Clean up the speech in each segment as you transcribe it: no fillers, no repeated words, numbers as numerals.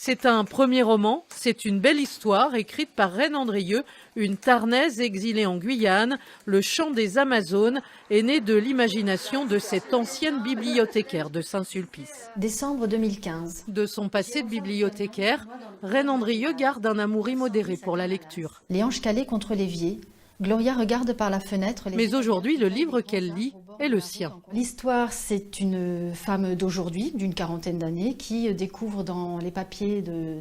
C'est un premier roman, c'est une belle histoire écrite par Reine Andrieux, une Tarnaise exilée en Guyane. Le chant des Amazones est né de l'imagination de cette ancienne bibliothécaire de Saint-Sulpice. Décembre 2015. De son passé de bibliothécaire, Reine Andrieux garde un amour immodéré pour la lecture. Les hanches calées contre l'évier, Gloria regarde par la fenêtre. Mais aujourd'hui, le livre qu'elle lit est le sien. L'histoire, c'est une femme d'aujourd'hui, d'une quarantaine d'années, qui découvre dans les papiers de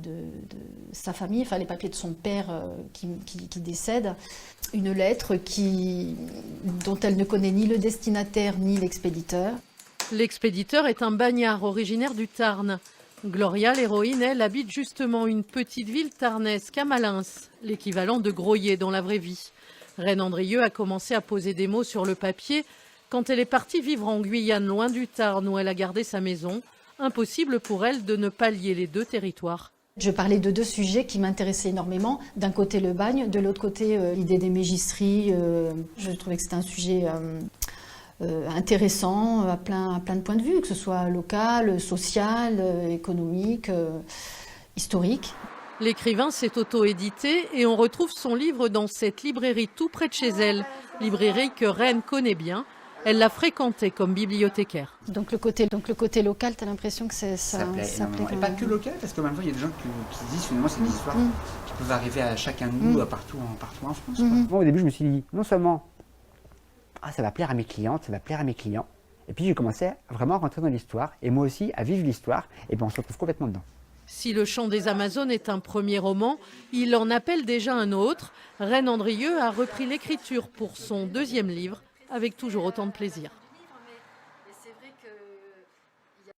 sa famille, enfin les papiers de son père qui décède, une lettre dont elle ne connaît ni le destinataire ni l'expéditeur. L'expéditeur est un bagnard originaire du Tarn. Gloria, l'héroïne, elle, habite justement une petite ville tarnaise, Camalins, l'équivalent de Groyer dans la vraie vie. Reine Andrieux a commencé à poser des mots sur le papier quand elle est partie vivre en Guyane, loin du Tarn, où elle a gardé sa maison. Impossible pour elle de ne pas lier les deux territoires. Je parlais de deux sujets qui m'intéressaient énormément. D'un côté le bagne, de l'autre côté l'idée des mégisseries. Je trouvais que c'était un sujet intéressant à plein de points de vue, que ce soit local, social, économique, historique. L'écrivain s'est auto-édité et on retrouve son livre dans cette librairie tout près de chez elle, librairie que Reine connaît bien. Elle l'a fréquentée comme bibliothécaire. Donc le côté local, tu as l'impression que ça plaît et pas que local, parce qu'en même temps, il y a des gens qui disent finalement c'est des histoires qui peuvent arriver à chacun de nous, partout en France. Moi, au début, je me suis dit, non seulement ça va plaire à mes clientes, ça va plaire à mes clients, et puis j'ai commencé vraiment à rentrer dans l'histoire, et moi aussi à vivre l'histoire, et bien on se retrouve complètement dedans. Si Le Chant des Amazones est un premier roman, il en appelle déjà un autre. Reine Andrieux a repris l'écriture pour son deuxième livre, avec toujours autant de plaisir.